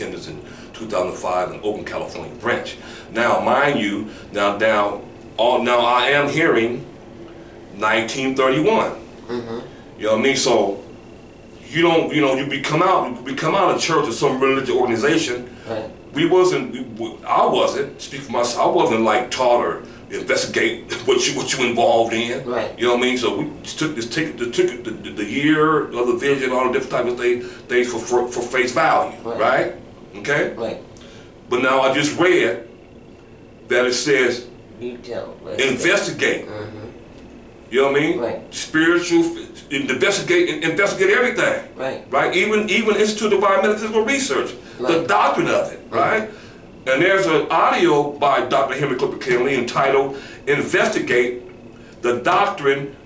attendance in 2005 in Oakland, California branch. Now, mind you, now I am hearing 1931. You know what I mean? So you don't, you come out of church or some religious organization. Right. I wasn't, speak for myself, I wasn't like taught or investigate what you involved in. Right. You know what I mean? So we just took the year of the vision, all the different types of things for face value, right? Okay? Right. But now I just read that it says investigate. You know what I mean? Right. Spiritual, investigate everything. Right. Right? Even Institute of Biomedical Research, the doctrine of it, right? And there's an audio by Dr. Henry Clipper Kinley entitled "Investigate the Doctrine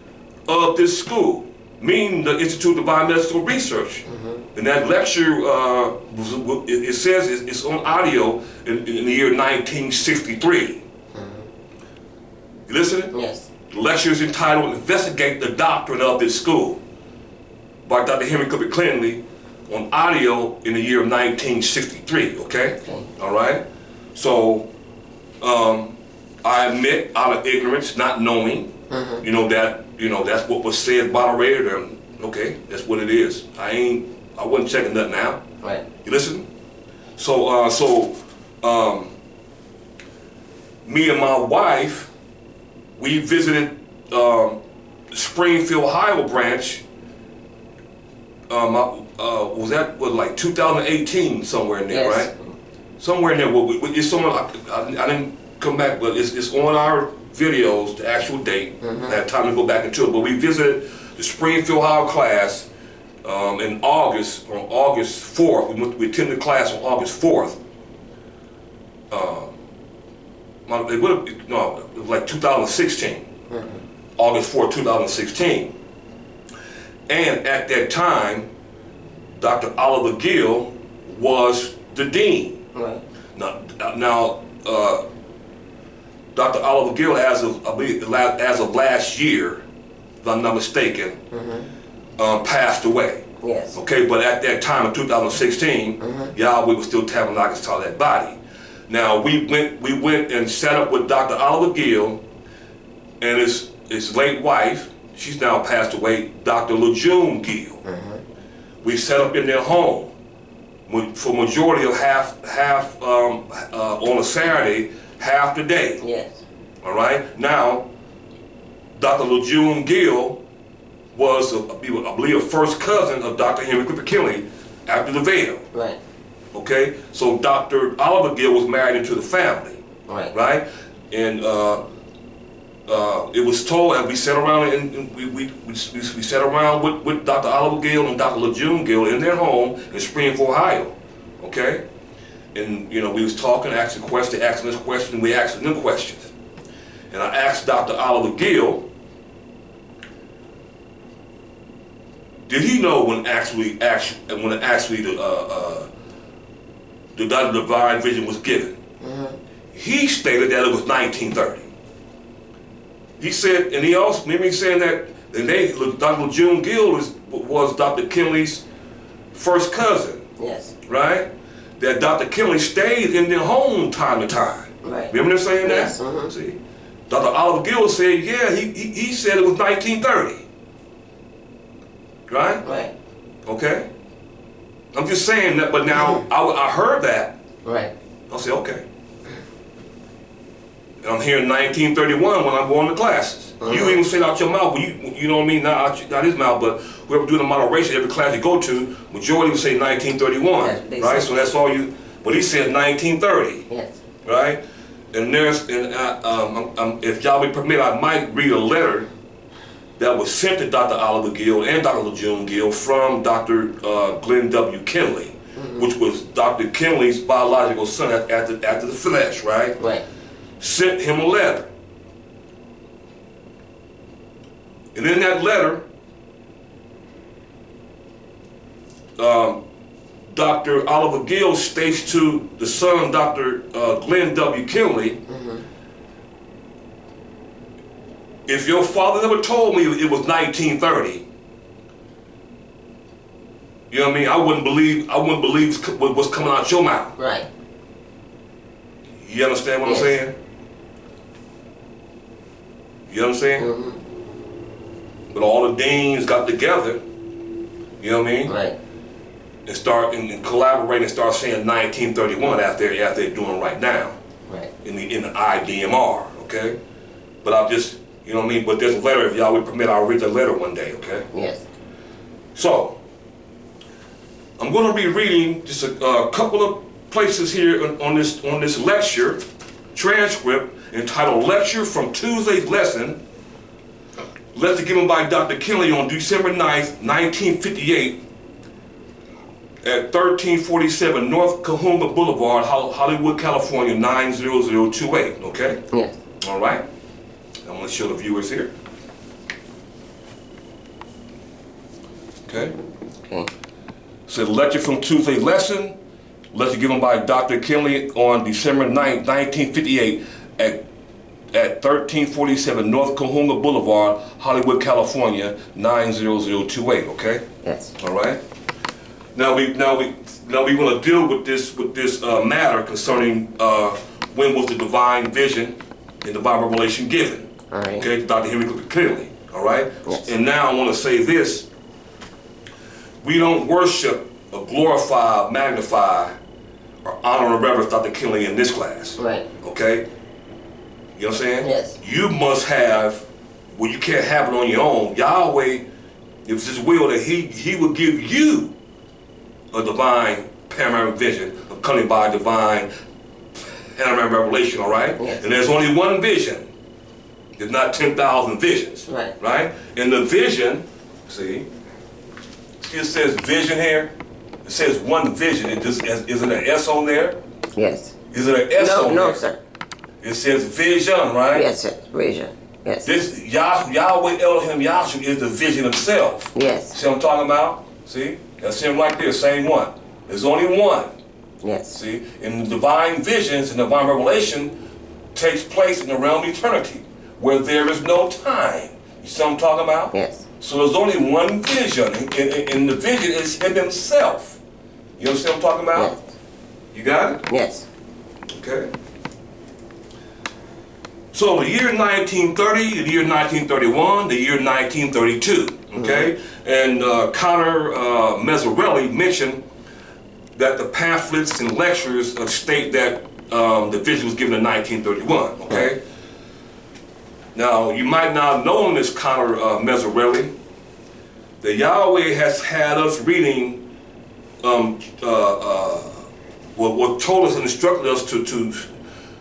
of This School," meaning the Institute of Biomedical Research. And that lecture, it says it's on audio in the year 1963. You listening? Yes. The lecture is entitled "Investigate the Doctrine of This School" by Dr. Henry Clipper Kinley on audio in the year of 1963, okay? All right? So, I admit out of ignorance, not knowing, that's what was said by the radio, and okay, that's what it is. I wasn't checking nothing out. Right. You listen? So, me and my wife, we visited Springfield, Iowa branch. Was like 2018 somewhere in there, yes. right? Somewhere in there. It's somewhere. I didn't come back, but it's on our videos, the actual date. I had time to go back into it, but we visited the Springfield, Iowa class in August. On August 4th, we attended class on August 4th. It was like 2016. August 4th, 2016. And at that time, Dr. Oliver Gill was the dean. Right. Now, Dr. Oliver Gill, as of last year, if I'm not mistaken, passed away. Yes. Okay, but at that time in 2016, YAHWEH was still tabernacling to that body. Now we went and sat up with Dr. Oliver Gill and his late wife. She's now passed away, Dr. LeJune Gill. We set up in their home for majority of half on a Saturday, half the day. Yes. All right. Now, Dr. LeJune Gill was, I believe, a first cousin of Dr. Henry Clipper Kinley after the veil. Right. Okay. So Dr. Oliver Gill was married into the family. Right. Right. And it was told, and we sat around and we sat around with Dr. Oliver Gill and Dr. LeJune Gill in their home in Springfield, Ohio. Okay? And we was talking, asking this question, we asked them questions. And I asked Dr. Oliver Gill, did he know when actually the divine vision was given? He stated that it was 1930. He said, and he also, maybe saying that, and Dr. LeJune Gill was Dr. Kinley's first cousin. Yes. Right? That Dr. Kinley stayed in their home time to time. Right. Remember them saying that? Yes. See? Dr. Oliver Gill said, yeah, he said it was 1930. Right? Right. Okay? I'm just saying that, but now I heard that. Right. I said, okay. And I'm hearing 1931 when I'm going to classes. You even say it out your mouth, you know what I mean? Not his mouth, but whoever doing the moderation, every class you go to, majority would say 1931, right? So that's all you. But he said 1930. Yes. Right? And if y'all would permit, I might read a letter that was sent to Dr. Oliver Gill and Dr. LeJune Gill from Dr. Glenn W. Kinley, which was Dr. Kinley's biological son after the flesh, right? Right. Sent him a letter. And in that letter, Dr. Oliver Gill states to the son, Dr. Glenn W. Kinley, if your father never told me it was 1930, You know what I mean? I wouldn't believe what's coming out your mouth. Right. You understand what I'm saying? You understand? Mm-hmm. But all the deans got together, you know what I mean? Right. And start and collaborate and start saying 1931 after they're doing right now. Right. In the IDMR, okay? But I'll just, you know what I mean? But there's a letter, if y'all would permit, I'll read the letter one day, okay? Yes. So, I'm going to be reading just a couple of places here on this lecture transcript entitled Lecture from Tuesday's Lesson, lecture given by Dr. Kinley on December 9th, 1958 at 1347 North Cahunga Boulevard, Hollywood, California, 90028, okay? Yes. All right? I'm going to show the viewers here. Okay? Okay. So lecture from Tuesday's lesson, lecture given by Dr. Kinley on December 9th, 1958 at 1347 North Cahunga Boulevard, Hollywood, California, 90028, okay? Yes. All right? Now we want to deal with this matter concerning when was the divine vision and divine revelation given. All right. Okay, to Dr. Henry Kinley. All right. Yes. And now I want to say this: we don't worship or glorify, magnify, or honor and reverence Dr. Kinley in this class. Right. Okay. You know what I'm saying? Yes. You must have. Well, you can't have it on your own. Yahweh, if it's His will that He will give you a divine panoramic vision accompanied by a divine panoramic revelation, all right? Yes. And there's only one vision. There's not 10,000 visions. Right. Right? And the vision, see it says vision here? It says one vision. Is it an S on there? Yes. Is it an S on there? No, sir. It says vision, right? Yes, sir. Vision. Yes. This Yahweh Elohim Yahshua is the vision himself. Yes. See what I'm talking about? See? That's him right there, same one. There's only one. Yes. See? And the divine visions and divine revelation takes place in the realm of eternity, where there is no time. You see what I'm talking about? Yes. So there's only one vision, and the vision is him himself. You understand what I'm talking about? Yes. You got it? Yes. Okay. So the year 1930, the year 1931, the year 1932, okay? And Connor Mazzarelli mentioned that the pamphlets and lectures state that the vision was given in 1931, okay? Now, you might not have known this, Connor Mazzarelli, that Yahweh has had us reading what told us and instructed us to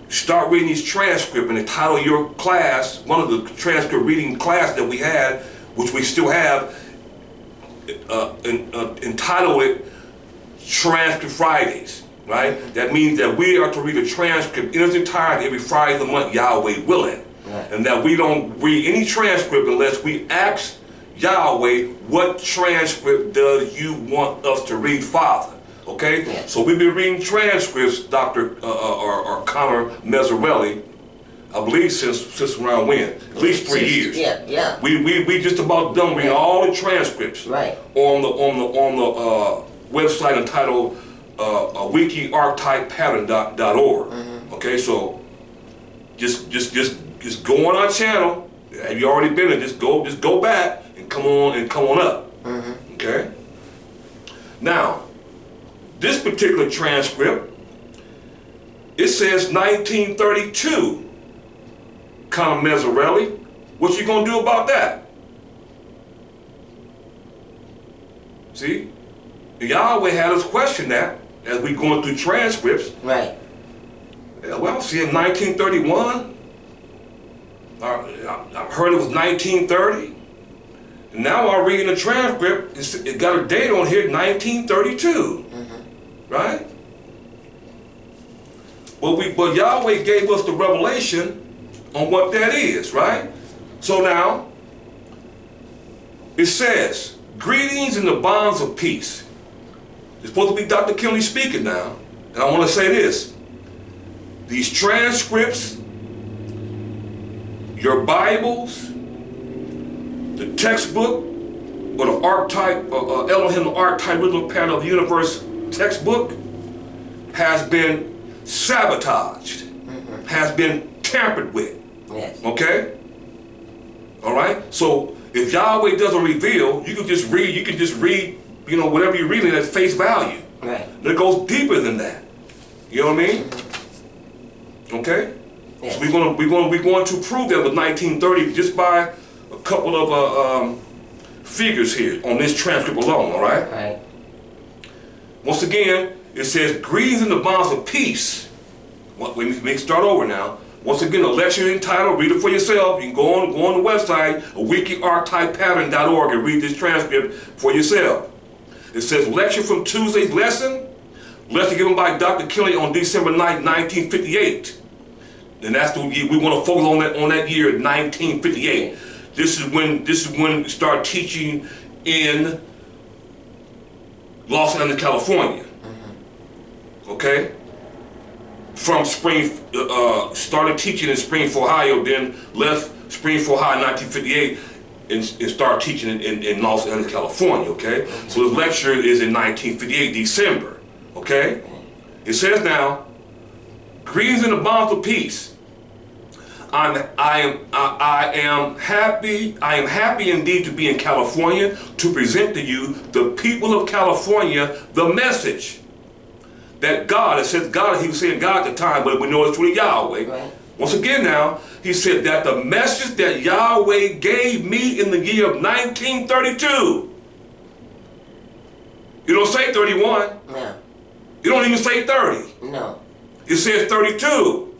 start reading these transcripts and entitle your class, one of the transcript reading class that we had, which we still have, entitled it Transcript Fridays, right? That means that we are to read a transcript in its entirety every Friday of the month, Yahweh willing. Right. And that we don't read any transcript unless we ask Yahweh, what transcript does you want us to read, Father? Okay? Yeah. So we've been reading transcripts, Dr. or Connor Mazzarelli, I believe since around when? At least 3 years. Yeah, yeah. We just about done reading all the transcripts. Right. On the website entitled wikiarchetypepattern.org. Mm-hmm. Okay, so just go on our channel. Have you already been there? Just go back and come on up. Mm-hmm. Okay. Now, this particular transcript, it says 1932. Connor Mazzarelli, what you gonna do about that? See, Yahweh had us question that as we going through transcripts. Right. Well, see, in 1931, I heard it was 1930. And now I'm reading the transcript. It got a date on here, 1932. Mm-hmm. Right? But Yahweh gave us the revelation on what that is, right? So now, it says, greetings in the bonds of peace. It's supposed to be Dr. Kinley speaking now. And I want to say this. These transcripts, your Bibles, the textbook, or the archetype, Elohim, the archetype original pattern of the universe textbook has been sabotaged, has been tampered with. Yes. Okay? All right? So if Yahweh doesn't reveal, you can just read, you know, whatever you're reading at face value. Right. And it goes deeper than that. You know what I mean? Okay? Yes. So we're going to prove that with 1930 just by a couple of figures here on this transcript alone, all right? Right. Once again, it says, greetings in the bonds of peace. Well, we may start over now. Once again, a lecture entitled, read it for yourself. You can go on the website, wikiarchetypepattern.org, and read this transcript for yourself. It says, lecture from Tuesday's lesson given by Dr. Kelly on December 9th, 1958. And that's we want to focus on that year, 1958. This is when we start teaching in Los Angeles, California. Okay? From started teaching in Springfield, Ohio, then left Springfield, Ohio in 1958 and started teaching in Los Angeles, California, okay? So this lecture is in 1958, December, okay? It says now, greetings in the bonds of peace. I am happy indeed to be in California to present to you, the people of California, the message that God, it says God, he was saying God at the time, but we know it's through Yahweh. Right. Once again now, he said that the message that Yahweh gave me in the year of 1932. You don't say 31. No. You don't even say 30. No. It says 32.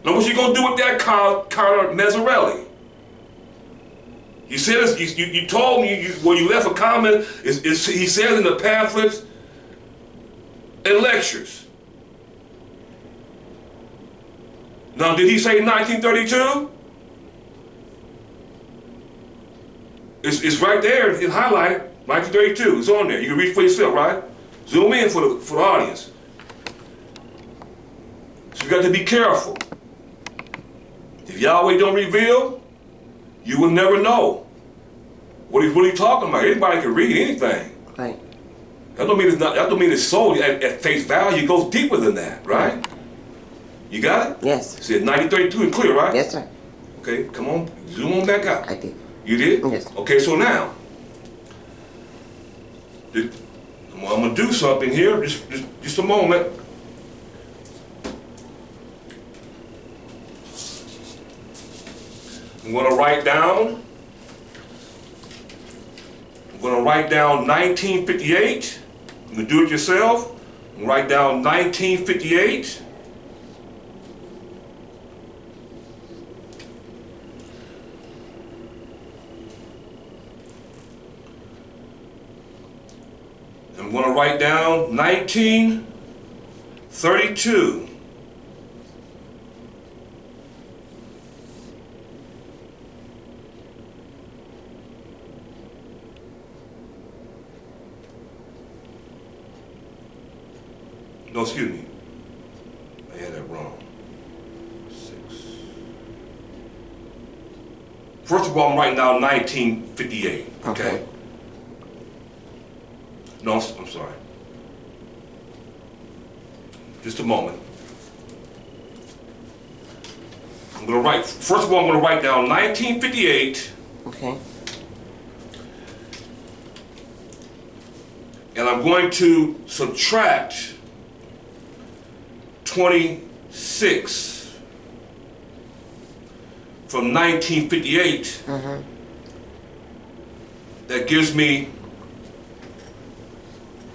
Now what you gonna do with that, Carter Mazzarelli? You said this, you told me when you left a comment. He says in the pamphlets and lectures. Now did he say 1932? It's right there. It's highlighted. 1932. It's on there. You can read for yourself, right? Zoom in for the audience. So you got to be careful. If Yahweh don't reveal, you will never know what he's really talking about. Anybody can read anything. Right. That don't mean it's not. That don't mean it's sold at face value. It goes deeper than that, right? You got it? Yes. It said 1932 and clear, right? Yes, sir. Okay, come on, zoom on back out. I did. You did? Yes. Okay, so now, I'm gonna do something here. Just a moment. I'm gonna write down 1958. You can do it yourself. Write down 1958. I'm going to write down 1932. No, excuse me. I had that wrong. 6. First of all, I'm writing down 1958. Okay. No, I'm sorry. Just a moment. I'm going to write, first of all, I'm going to write down 1958. Okay. And I'm going to subtract 26 from 1958. That gives me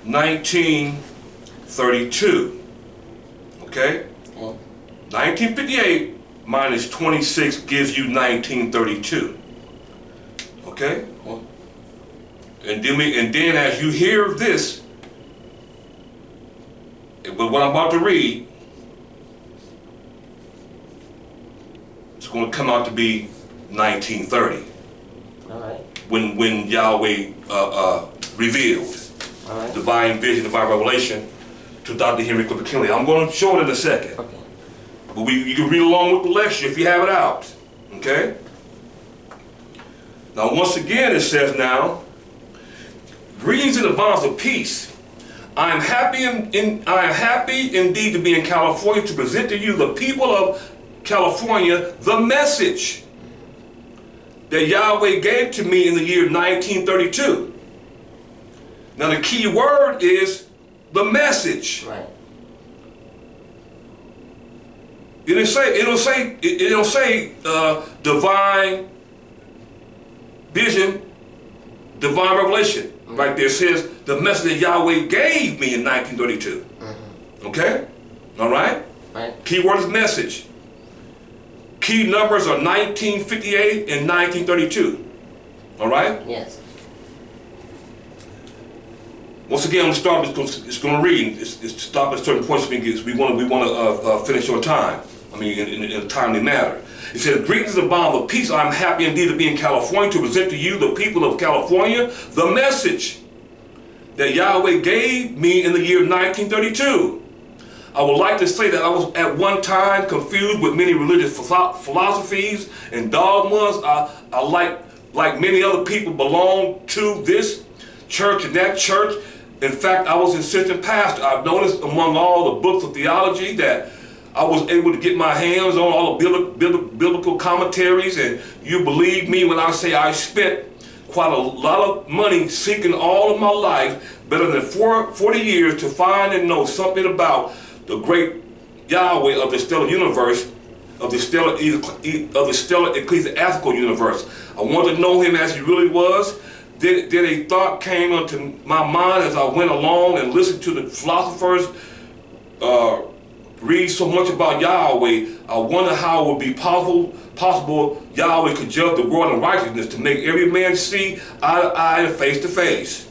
1932. Okay? 1958 minus 26 gives you 1932. Okay? And then as you hear this, with what I'm about to read, it's going to come out to be 1930. All right. When Yahweh revealed divine vision, divine revelation to Dr. Henry Clifford Kinley. I'm going to show it in a second. Okay. But you can read along with the lecture if you have it out. Okay? Now, once again, it says now, greetings in the bonds of peace. I am happy indeed to be in California to present to you, the people of California, the message that Yahweh gave to me in the year 1932. Now, the key word is the message. Right. It don't say divine vision, divine revelation. Right there, it says the message that Yahweh gave me in 1932. Okay? All right? Right. Key word is message. Key numbers are 1958 and 1932. All right? Yes. Once again, I'm going to start. It's going to read. It's stop at certain points because we want to finish on time. I mean, in a timely manner. It says, greetings and bomb of peace. I'm happy indeed to be in California to present to you, the people of California, the message that Yahweh gave me in the year 1932. I would like to say that I was at one time confused with many religious philosophies and dogmas. I like many other people, belong to this church and that church. In fact, I was an assistant pastor. I've noticed among all the books of theology that I was able to get my hands on all the biblical commentaries, and you believe me when I say I spent quite a lot of money seeking all of my life, better than 40 years, to find and know something about the great Yahweh of the stellar universe, of the stellar ecclesiastical universe. I wanted to know him as he really was. Then a thought came into my mind as I went along and listened to the philosophers read so much about Yahweh. I wonder how it would be possible Yahweh could judge the world in righteousness to make every man see eye to eye and face to face.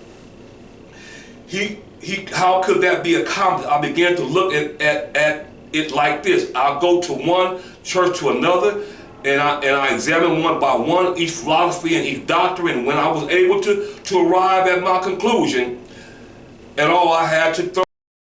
How could that be accomplished? I began to look at it like this. I'll go to one church to another, and I examine one by one each philosophy and each doctrine. And when I was able to arrive at my conclusion, and all I had to throw